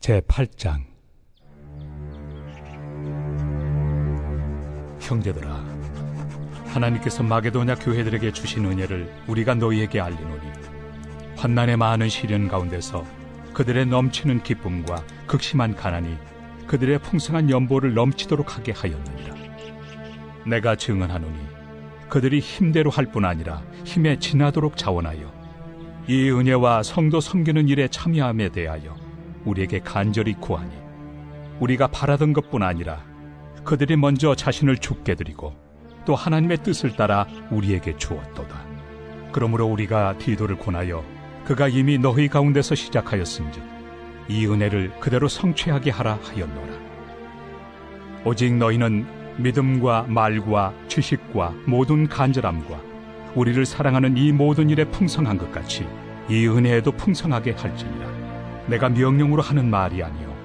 제8장. 형제들아, 하나님께서 마게도냐 교회들에게 주신 은혜를 우리가 너희에게 알리노니, 환난의 많은 시련 가운데서 그들의 넘치는 기쁨과 극심한 가난이 그들의 풍성한 연보를 넘치도록 하게 하였느니라. 내가 증언하노니 그들이 힘대로 할 뿐 아니라 힘에 지나도록 자원하여 이 은혜와 성도 섬기는 일에 참여함에 대하여 우리에게 간절히 구하니, 우리가 바라던 것뿐 아니라 그들이 먼저 자신을 죽게 드리고 또 하나님의 뜻을 따라 우리에게 주었도다. 그러므로 우리가 디도를 권하여 그가 이미 너희 가운데서 시작하였은즉 이 은혜를 그대로 성취하게 하라 하였노라. 오직 너희는 믿음과 말과 지식과 모든 간절함과 우리를 사랑하는 이 모든 일에 풍성한 것 같이 이 은혜에도 풍성하게 할지니라. 내가 명령으로 하는 말이 아니요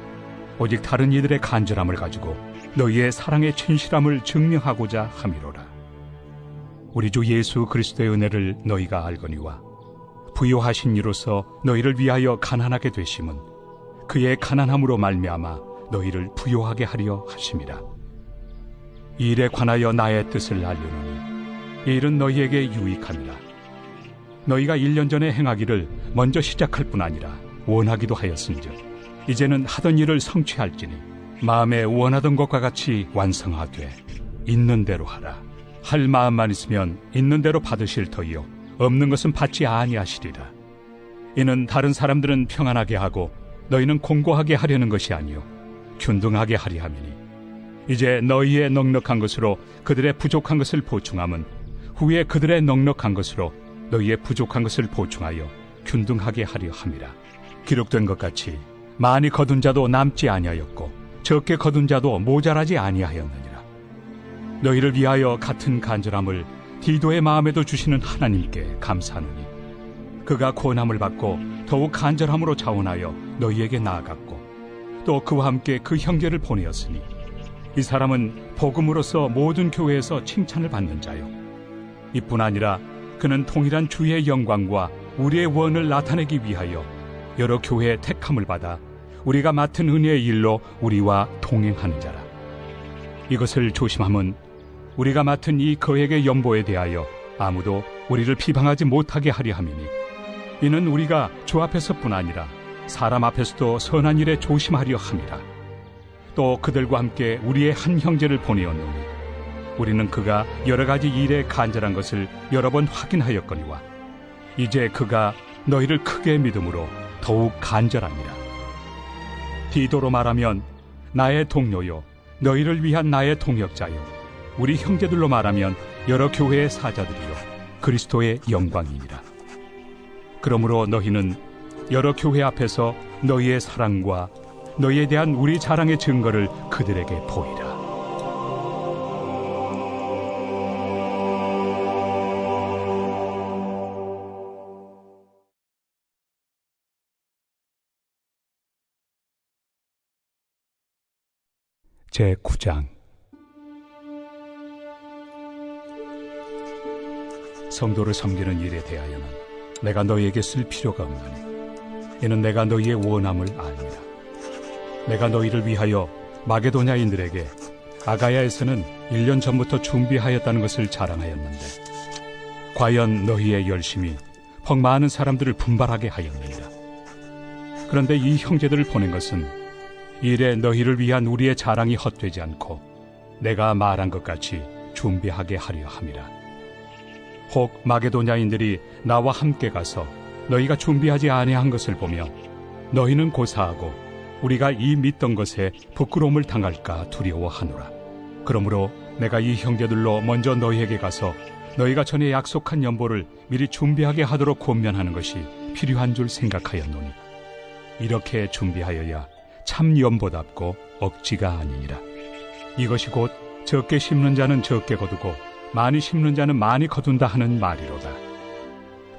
오직 다른 이들의 간절함을 가지고 너희의 사랑의 진실함을 증명하고자 함이로라. 우리 주 예수 그리스도의 은혜를 너희가 알거니와 부요하신 이로서 너희를 위하여 가난하게 되심은 그의 가난함으로 말미암아 너희를 부요하게 하려 하심이라. 이 일에 관하여 나의 뜻을 알려노니 이 일은 너희에게 유익함이라. 너희가 1년 전에 행하기를 먼저 시작할 뿐 아니라 원하기도 하였은즉 이제는 하던 일을 성취할지니 마음에 원하던 것과 같이 완성하되 있는 대로 하라. 할 마음만 있으면 있는 대로 받으실 터이요 없는 것은 받지 아니하시리라. 이는 다른 사람들은 평안하게 하고 너희는 공고하게 하려는 것이 아니요 균등하게 하리 함이니, 이제 너희의 넉넉한 것으로 그들의 부족한 것을 보충함은 후에 그들의 넉넉한 것으로 너희의 부족한 것을 보충하여 균등하게 하려 함이라. 기록된 것 같이 많이 거둔 자도 남지 아니하였고 적게 거둔 자도 모자라지 아니하였느니라. 너희를 위하여 같은 간절함을 디도의 마음에도 주시는 하나님께 감사하노니, 그가 권함을 받고 더욱 간절함으로 자원하여 너희에게 나아갔고 또 그와 함께 그 형제를 보내었으니, 이 사람은 복음으로서 모든 교회에서 칭찬을 받는 자요 이뿐 아니라 그는 통일한 주의 영광과 우리의 원을 나타내기 위하여 여러 교회의 택함을 받아 우리가 맡은 은혜의 일로 우리와 동행하는 자라. 이것을 조심함은 우리가 맡은 이 거액의 연보에 대하여 아무도 우리를 비방하지 못하게 하려 함이니, 이는 우리가 주 앞에서뿐 아니라 사람 앞에서도 선한 일에 조심하려 함이라. 또 그들과 함께 우리의 한 형제를 보내었노니 우리는 그가 여러 가지 일에 간절한 것을 여러 번 확인하였거니와 이제 그가 너희를 크게 믿음으로 더욱 간절하니라. 디도로 말하면 나의 동료요 너희를 위한 나의 동역자요 우리 형제들로 말하면 여러 교회의 사자들이요 그리스도의 영광이니라. 그러므로 너희는 여러 교회 앞에서 너희의 사랑과 너희에 대한 우리 자랑의 증거를 그들에게 보이라. 제9장. 성도를 섬기는 일에 대하여는 내가 너희에게 쓸 필요가 없나니, 이는 내가 너희의 원함을 압니다. 내가 너희를 위하여 마게도냐인들에게 아가야에서는 1년 전부터 준비하였다는 것을 자랑하였는데, 과연 너희의 열심이 퍽 많은 사람들을 분발하게 하였느니라. 그런데 이 형제들을 보낸 것은 이 일에 너희를 위한 우리의 자랑이 헛되지 않고 내가 말한 것 같이 준비하게 하려 함이라. 혹 마게도냐인들이 나와 함께 가서 너희가 준비하지 아니한 것을 보며 너희는 고사하고 우리가 이 믿던 것에 부끄러움을 당할까 두려워하노라. 그러므로 내가 이 형제들로 먼저 너희에게 가서 너희가 전에 약속한 연보를 미리 준비하게 하도록 권면하는 것이 필요한 줄 생각하였노니, 이렇게 준비하여야 참 연보답고 억지가 아니니라. 이것이 곧 적게 심는 자는 적게 거두고 많이 심는 자는 많이 거둔다 하는 말이로다.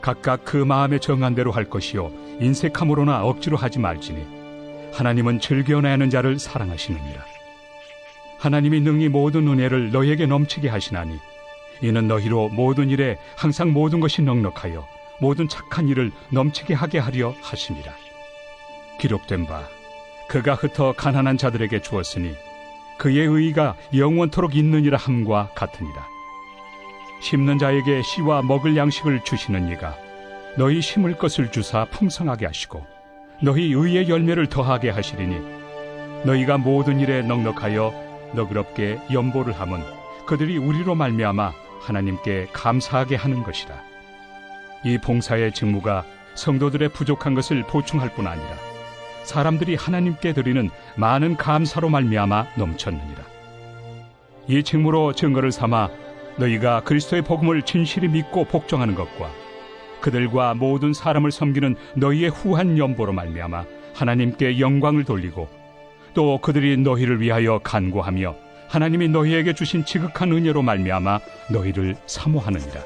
각각 그 마음에 정한 대로 할 것이요 인색함으로나 억지로 하지 말지니 하나님은 즐겨내는 자를 사랑하시느니라. 하나님이 능히 모든 은혜를 너희에게 넘치게 하시나니, 이는 너희로 모든 일에 항상 모든 것이 넉넉하여 모든 착한 일을 넘치게 하게 하려 하심이라. 기록된 바 그가 흩어 가난한 자들에게 주었으니 그의 의의가 영원토록 있느니라 함과 같으니라. 심는 자에게 씨와 먹을 양식을 주시는 이가 너희 심을 것을 주사 풍성하게 하시고 너희 의의 열매를 더하게 하시리니 너희가 모든 일에 넉넉하여 너그럽게 연보를 함은 그들이 우리로 말미암아 하나님께 감사하게 하는 것이라. 이 봉사의 직무가 성도들의 부족한 것을 보충할 뿐 아니라 사람들이 하나님께 드리는 많은 감사로 말미암아 넘쳤느니라. 이 직무로 증거를 삼아 너희가 그리스도의 복음을 진실히 믿고 복종하는 것과 그들과 모든 사람을 섬기는 너희의 후한 연보로 말미암아 하나님께 영광을 돌리고 또 그들이 너희를 위하여 간구하며 하나님이 너희에게 주신 지극한 은혜로 말미암아 너희를 사모하느니라.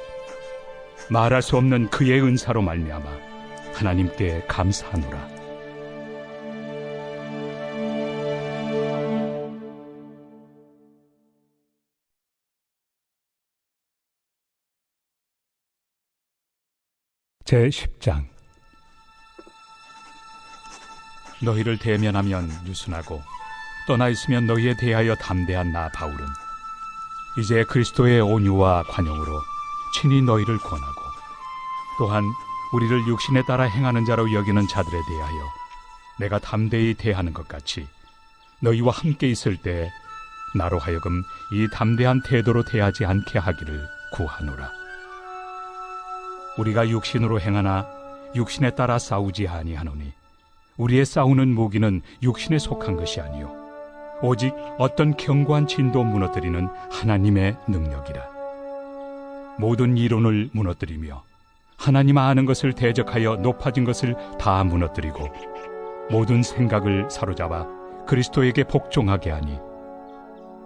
말할 수 없는 그의 은사로 말미암아 하나님께 감사하노라. 제10장. 너희를 대면하면 유순하고 떠나 있으면 너희에 대하여 담대한 나 바울은 이제 그리스도의 온유와 관용으로 친히 너희를 권하고 또한 우리를 육신에 따라 행하는 자로 여기는 자들에 대하여 내가 담대히 대하는 것 같이 너희와 함께 있을 때 나로 하여금 이 담대한 태도로 대하지 않게 하기를 구하노라. 우리가 육신으로 행하나 육신에 따라 싸우지 아니하노니 우리의 싸우는 무기는 육신에 속한 것이 아니요 오직 어떤 견고한 진도 무너뜨리는 하나님의 능력이라. 모든 이론을 무너뜨리며 하나님 아는 것을 대적하여 높아진 것을 다 무너뜨리고 모든 생각을 사로잡아 그리스도에게 복종하게 하니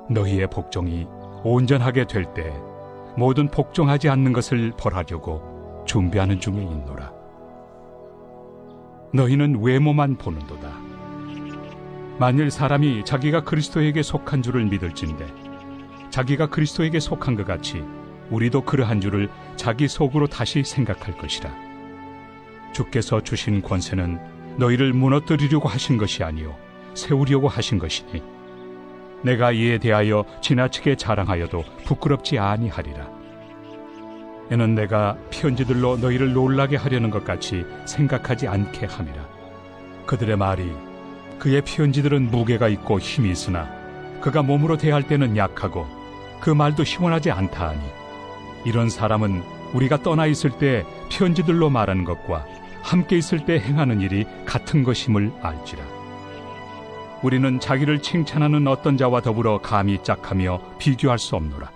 너희의 복종이 온전하게 될 때 모든 복종하지 않는 것을 벌하려고 준비하는 중에 있노라. 너희는 외모만 보는도다. 만일 사람이 자기가 그리스도에게 속한 줄을 믿을진대 자기가 그리스도에게 속한 것 같이 우리도 그러한 줄을 자기 속으로 다시 생각할 것이라. 주께서 주신 권세는 너희를 무너뜨리려고 하신 것이 아니요 세우려고 하신 것이니 내가 이에 대하여 지나치게 자랑하여도 부끄럽지 아니하리라. 이는 내가 편지들로 너희를 놀라게 하려는 것 같이 생각하지 않게 함이라. 그들의 말이 그의 편지들은 무게가 있고 힘이 있으나 그가 몸으로 대할 때는 약하고 그 말도 시원하지 않다 하니 이런 사람은 우리가 떠나 있을 때 편지들로 말하는 것과 함께 있을 때 행하는 일이 같은 것임을 알지라. 우리는 자기를 칭찬하는 어떤 자와 더불어 감히 짝하며 비교할 수 없노라.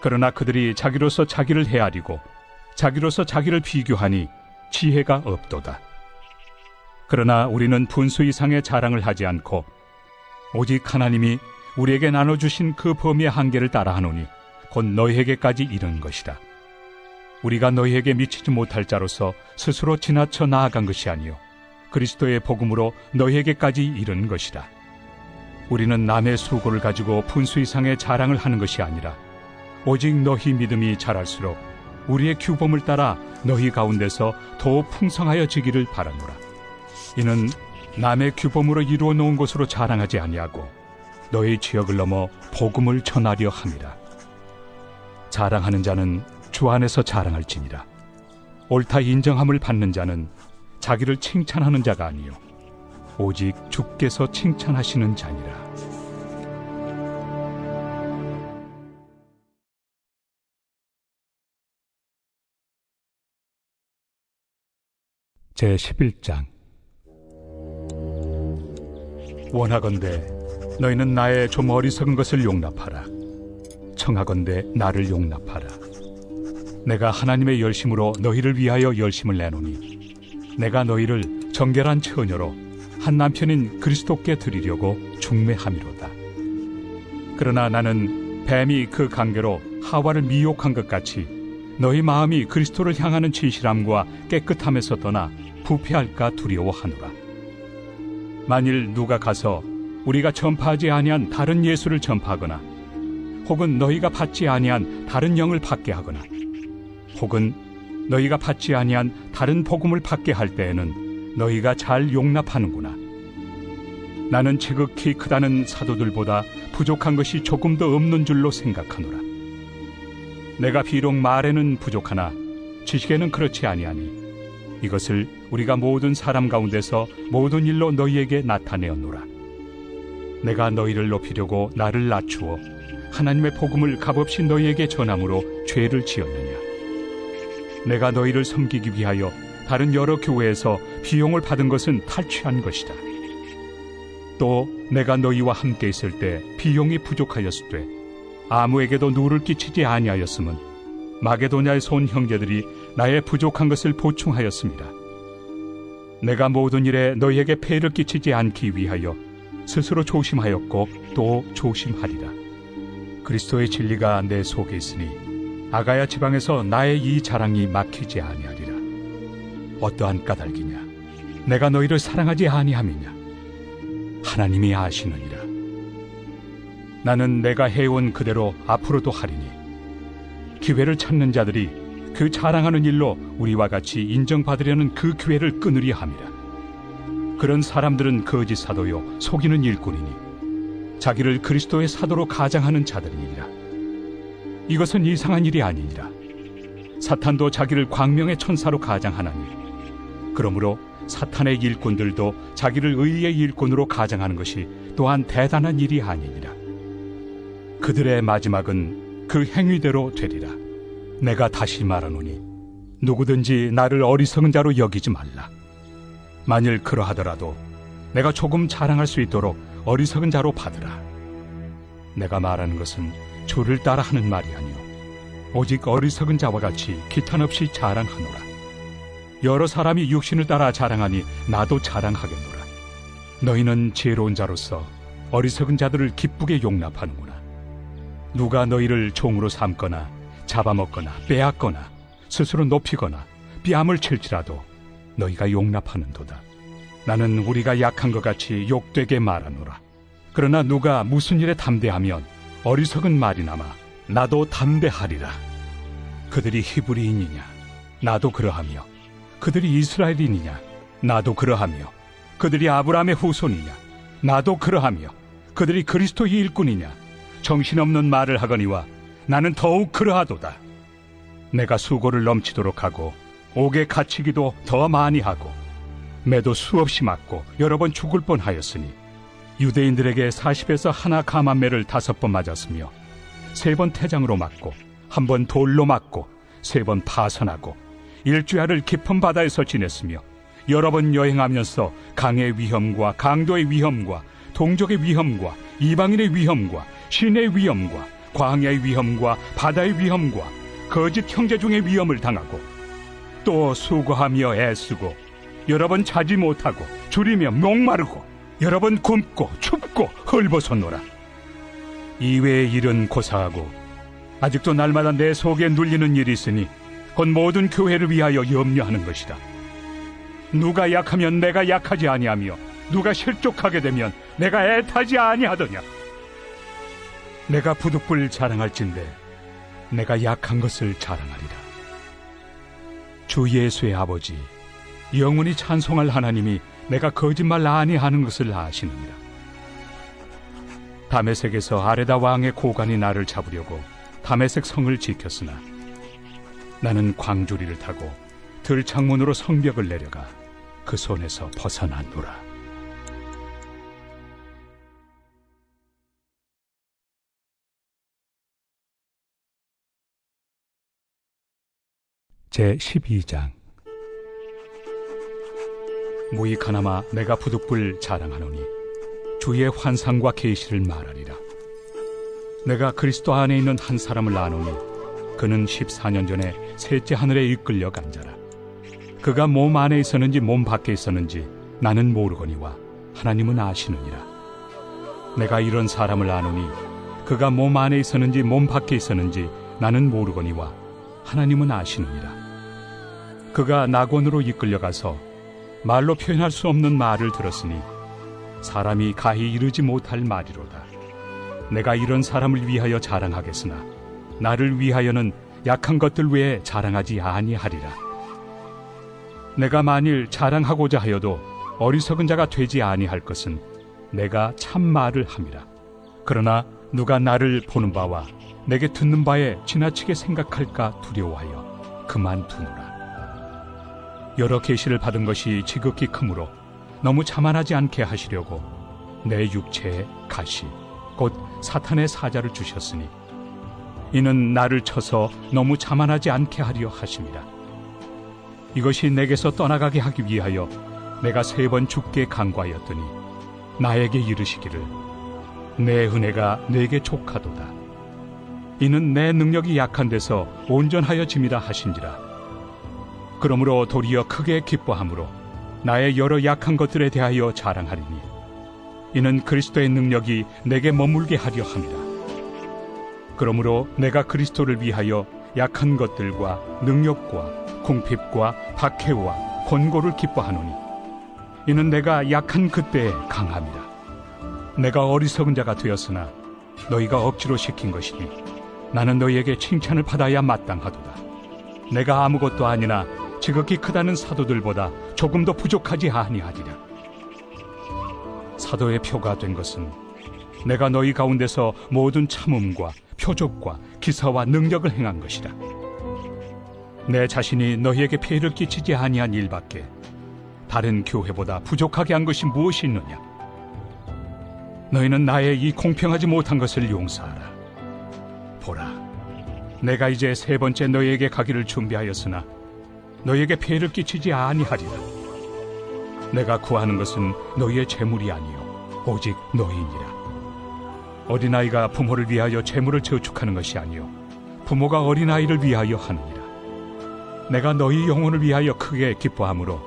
그러나 그들이 자기로서 자기를 헤아리고 자기로서 자기를 비교하니 지혜가 없도다. 그러나 우리는 분수 이상의 자랑을 하지 않고 오직 하나님이 우리에게 나눠주신 그 범위의 한계를 따라하노니 곧 너희에게까지 이른 것이다. 우리가 너희에게 미치지 못할 자로서 스스로 지나쳐 나아간 것이 아니요 그리스도의 복음으로 너희에게까지 이른 것이다. 우리는 남의 수고를 가지고 분수 이상의 자랑을 하는 것이 아니라 오직 너희 믿음이 자랄수록 우리의 규범을 따라 너희 가운데서 더욱 풍성하여지기를 바라노라. 이는 남의 규범으로 이루어 놓은 것으로 자랑하지 아니하고 너희 지역을 넘어 복음을 전하려 함이라. 자랑하는 자는 주 안에서 자랑할지니라. 옳다 인정함을 받는 자는 자기를 칭찬하는 자가 아니요 오직 주께서 칭찬하시는 자니라. 제11장. 원하건대 너희는 나의 좀 어리석은 것을 용납하라. 청하건대 나를 용납하라. 내가 하나님의 열심으로 너희를 위하여 열심을 내노니 내가 너희를 정결한 처녀로 한 남편인 그리스도께 드리려고 중매함이로다. 그러나 나는 뱀이 그 관계로 하와를 미혹한 것 같이 너희 마음이 그리스도를 향하는 진실함과 깨끗함에서 떠나 부패할까 두려워하노라. 만일 누가 가서 우리가 전파하지 아니한 다른 예수를 전파하거나 혹은 너희가 받지 아니한 다른 영을 받게 하거나 혹은 너희가 받지 아니한 다른 복음을 받게 할 때에는 너희가 잘 용납하는구나. 나는 지극히 크다는 사도들보다 부족한 것이 조금 더 없는 줄로 생각하노라. 내가 비록 말에는 부족하나 지식에는 그렇지 아니하니 이것을 우리가 모든 사람 가운데서 모든 일로 너희에게 나타내었노라. 내가 너희를 높이려고 나를 낮추어 하나님의 복음을 값없이 너희에게 전함으로 죄를 지었느냐? 내가 너희를 섬기기 위하여 다른 여러 교회에서 비용을 받은 것은 탈취한 것이다. 또 내가 너희와 함께 있을 때 비용이 부족하였으되 아무에게도 누를 끼치지 아니하였음은 마게도냐에서 온 형제들이 나의 부족한 것을 보충하였습니다. 내가 모든 일에 너희에게 폐를 끼치지 않기 위하여 스스로 조심하였고 또 조심하리라. 그리스도의 진리가 내 속에 있으니 아가야 지방에서 나의 이 자랑이 막히지 아니하리라. 어떠한 까닭이냐? 내가 너희를 사랑하지 아니함이냐? 하나님이 아시느니라. 나는 내가 해온 그대로 앞으로도 하리니 기회를 찾는 자들이 그 자랑하는 일로 우리와 같이 인정받으려는 그 기회를 끊으려 함이라. 그런 사람들은 거짓 사도요 속이는 일꾼이니 자기를 그리스도의 사도로 가장하는 자들이니라. 이것은 이상한 일이 아니니라. 사탄도 자기를 광명의 천사로 가장하나니 그러므로 사탄의 일꾼들도 자기를 의의 일꾼으로 가장하는 것이 또한 대단한 일이 아니니라. 그들의 마지막은 그 행위대로 되리라. 내가 다시 말하노니 누구든지 나를 어리석은 자로 여기지 말라. 만일 그러하더라도 내가 조금 자랑할 수 있도록 어리석은 자로 받으라. 내가 말하는 것은 주를 따라 하는 말이 아니요 오직 어리석은 자와 같이 기탄 없이 자랑하노라. 여러 사람이 육신을 따라 자랑하니 나도 자랑하겠노라. 너희는 지혜로운 자로서 어리석은 자들을 기쁘게 용납하는구나. 누가 너희를 종으로 삼거나 잡아먹거나 빼앗거나 스스로 높이거나 뺨을 칠지라도 너희가 용납하는도다. 나는 우리가 약한 것 같이 욕되게 말하노라. 그러나 누가 무슨 일에 담대하면 어리석은 말이나마 나도 담대하리라. 그들이 히브리인이냐? 나도 그러하며 그들이 이스라엘인이냐? 나도 그러하며 그들이 아브라함의 후손이냐? 나도 그러하며 그들이 그리스도의 일꾼이냐? 정신없는 말을 하거니와 나는 더욱 그러하도다. 내가 수고를 넘치도록 하고 옥에 갇히기도 더 많이 하고 매도 수없이 맞고 여러 번 죽을 뻔하였으니 유대인들에게 40에서 하나 감한매를 5번 맞았으며 3번 태장으로 맞고 1번 돌로 맞고 3번 파선하고 일주야를 깊은 바다에서 지냈으며 여러 번 여행하면서 강의 위험과 강도의 위험과 동족의 위험과 이방인의 위험과 신의 위험과 광야의 위험과 바다의 위험과 거짓 형제 중의 위험을 당하고 또 수고하며 애쓰고 여러 번 자지 못하고 줄이며 목마르고 여러 번 굶고 춥고 헐벗었노라. 이외의 일은 고사하고 아직도 날마다 내 속에 눌리는 일이 있으니 곧 모든 교회를 위하여 염려하는 것이다. 누가 약하면 내가 약하지 아니하며 누가 실족하게 되면 내가 애타지 아니하더냐. 내가 부득불 자랑할진대 내가 약한 것을 자랑하리라. 주 예수의 아버지 영원히 찬송할 하나님이 내가 거짓말 아니하는 것을 아시느니라. 다메섹에서 아레다 왕의 고관이 나를 잡으려고 다메섹 성을 지켰으나 나는 광주리를 타고 들창문으로 성벽을 내려가 그 손에서 벗어났노라. 제12장. 무익하나마 내가 부득불 자랑하노니 주의 환상과 계시를 말하리라. 내가 그리스도 안에 있는 한 사람을 아노니 그는 14년 전에 셋째 하늘에 이끌려 간 자라. 그가 몸 안에 있었는지 몸 밖에 있었는지 나는 모르거니와 하나님은 아시느니라. 내가 이런 사람을 아노니 그가 몸 안에 있었는지 몸 밖에 있었는지 나는 모르거니와 하나님은 아시느니라. 그가 낙원으로 이끌려가서 말로 표현할 수 없는 말을 들었으니 사람이 가히 이르지 못할 말이로다. 내가 이런 사람을 위하여 자랑하겠으나 나를 위하여는 약한 것들 외에 자랑하지 아니하리라. 내가 만일 자랑하고자 하여도 어리석은 자가 되지 아니할 것은 내가 참 말을 함이라. 그러나 누가 나를 보는 바와 내게 듣는 바에 지나치게 생각할까 두려워하여 그만두노라. 여러 계시를 받은 것이 지극히 크므로 너무 자만하지 않게 하시려고 내 육체에 가시 곧 사탄의 사자를 주셨으니 이는 나를 쳐서 너무 자만하지 않게 하려 하심이라. 이것이 내게서 떠나가게 하기 위하여 내가 3번 주께 간구하였더니 나에게 이르시기를 내 은혜가 내게 족하도다. 이는 내 능력이 약한 데서 온전하여 짐이라 하신지라. 그러므로 도리어 크게 기뻐함으로 나의 여러 약한 것들에 대하여 자랑하리니 이는 그리스도의 능력이 내게 머물게 하려 함이라. 그러므로 내가 그리스도를 위하여 약한 것들과 능력과 궁핍과 박해와 권고를 기뻐하노니 이는 내가 약한 그때에 강함이라. 내가 어리석은 자가 되었으나 너희가 억지로 시킨 것이니 나는 너희에게 칭찬을 받아야 마땅하도다. 내가 아무것도 아니나 지극히 크다는 사도들보다 조금도 부족하지 아니하리라. 사도의 표가 된 것은 내가 너희 가운데서 모든 참음과 표적과 기사와 능력을 행한 것이라. 내 자신이 너희에게 폐해를 끼치지 아니한 일밖에 다른 교회보다 부족하게 한 것이 무엇이 있느냐? 너희는 나의 이 공평하지 못한 것을 용서하라. 보라, 내가 이제 3번째 너희에게 가기를 준비하였으나 너희에게 폐해를 끼치지 아니하리라. 내가 구하는 것은 너희의 재물이 아니요 오직 너희니라. 어린아이가 부모를 위하여 재물을 저축하는 것이 아니요 부모가 어린아이를 위하여 하느니라. 내가 너희 영혼을 위하여 크게 기뻐함으로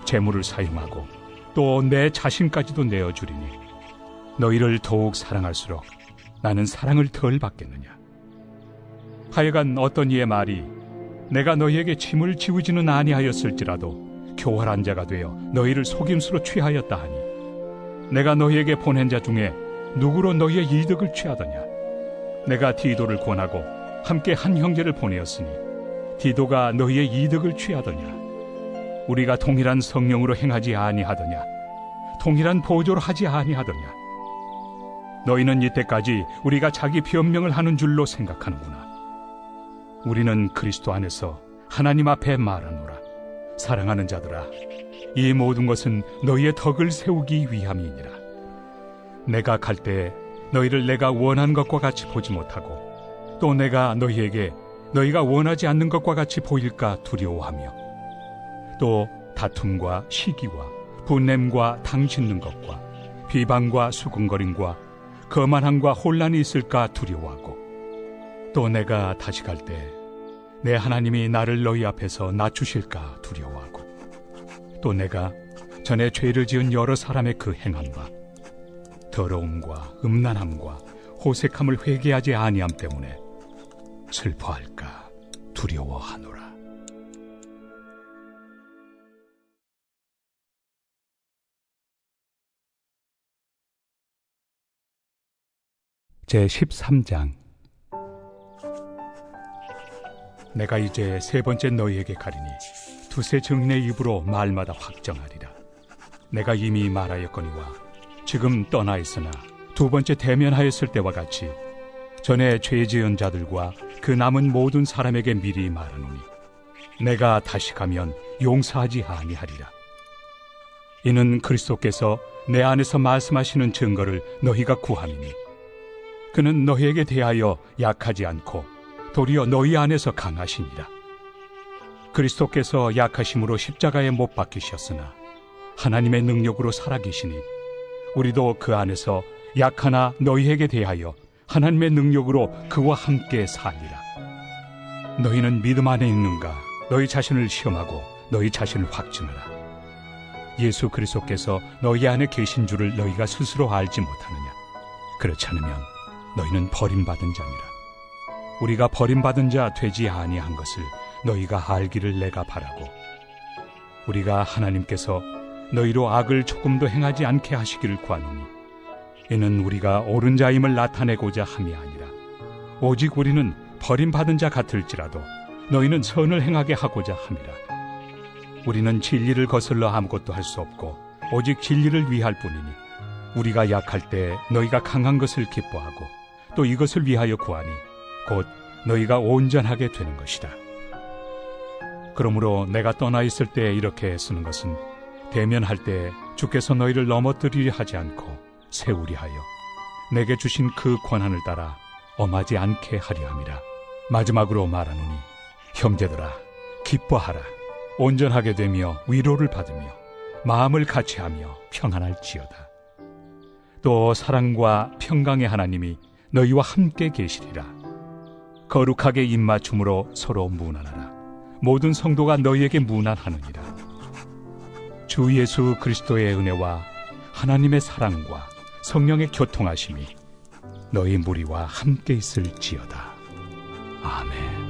재물을 사용하고 또 내 자신까지도 내어주리니 너희를 더욱 사랑할수록 나는 사랑을 덜 받겠느냐. 하여간 어떤 이의 말이 내가 너희에게 짐을 지우지는 아니하였을지라도 교활한 자가 되어 너희를 속임수로 취하였다 하니 내가 너희에게 보낸 자 중에 누구로 너희의 이득을 취하더냐. 내가 디도를 권하고 함께 한 형제를 보내었으니 디도가 너희의 이득을 취하더냐. 우리가 동일한 성령으로 행하지 아니하더냐. 동일한 보조로 하지 아니하더냐. 너희는 이때까지 우리가 자기 변명을 하는 줄로 생각하는구나. 우리는 그리스도 안에서 하나님 앞에 말하노라. 사랑하는 자들아, 이 모든 것은 너희의 덕을 세우기 위함이니라. 내가 갈 때에 너희를 내가 원한 것과 같이 보지 못하고 또 내가 너희에게 너희가 원하지 않는 것과 같이 보일까 두려워하며 또 다툼과 시기와 분냄과 당 짓는 것과 비방과 수군거림과 거만함과 혼란이 있을까 두려워하고 또 내가 다시 갈 때 내 하나님이 나를 너희 앞에서 낮추실까 두려워하고 또 내가 전에 죄를 지은 여러 사람의 그 행함과 더러움과 음란함과 호색함을 회개하지 아니함 때문에 슬퍼할까 두려워하노라. 제13장. 내가 이제 3번째 너희에게 가리니 두세 증인의 입으로 말마다 확정하리라. 내가 이미 말하였거니와 지금 떠나 있으나 2번째 대면하였을 때와 같이 전에 죄 지은 자들과 그 남은 모든 사람에게 미리 말하노니 내가 다시 가면 용서하지 아니하리라. 이는 그리스도께서 내 안에서 말씀하시는 증거를 너희가 구함이니 그는 너희에게 대하여 약하지 않고 도리어 너희 안에서 강하시니라. 그리스도께서 약하심으로 십자가에 못 박히셨으나 하나님의 능력으로 살아계시니 우리도 그 안에서 약하나 너희에게 대하여 하나님의 능력으로 그와 함께 살리라. 너희는 믿음 안에 있는가? 너희 자신을 시험하고 너희 자신을 확증하라. 예수 그리스도께서 너희 안에 계신 줄을 너희가 스스로 알지 못하느냐? 그렇지 않으면 너희는 버림받은 자니라. 우리가 버림받은 자 되지 아니한 것을 너희가 알기를 내가 바라고 우리가 하나님께서 너희로 악을 조금도 행하지 않게 하시기를 구하노니 이는 우리가 옳은 자임을 나타내고자 함이 아니라 오직 우리는 버림받은 자 같을지라도 너희는 선을 행하게 하고자 함이라. 우리는 진리를 거슬러 아무것도 할 수 없고 오직 진리를 위할 뿐이니 우리가 약할 때 너희가 강한 것을 기뻐하고 또 이것을 위하여 구하니 곧 너희가 온전하게 되는 것이다. 그러므로 내가 떠나 있을 때 이렇게 쓰는 것은 대면할 때 주께서 너희를 넘어뜨리려 하지 않고 세우리 하여 내게 주신 그 권한을 따라 엄하지 않게 하려 함이라. 마지막으로 말하노니 형제들아 기뻐하라. 온전하게 되며 위로를 받으며 마음을 같이하며 평안할지어다. 또 사랑과 평강의 하나님이 너희와 함께 계시리라. 거룩하게 입맞춤으로 서로 문안하라. 모든 성도가 너희에게 문안하느니라. 주 예수 그리스도의 은혜와 하나님의 사랑과 성령의 교통하심이 너희 무리와 함께 있을지어다. 아멘.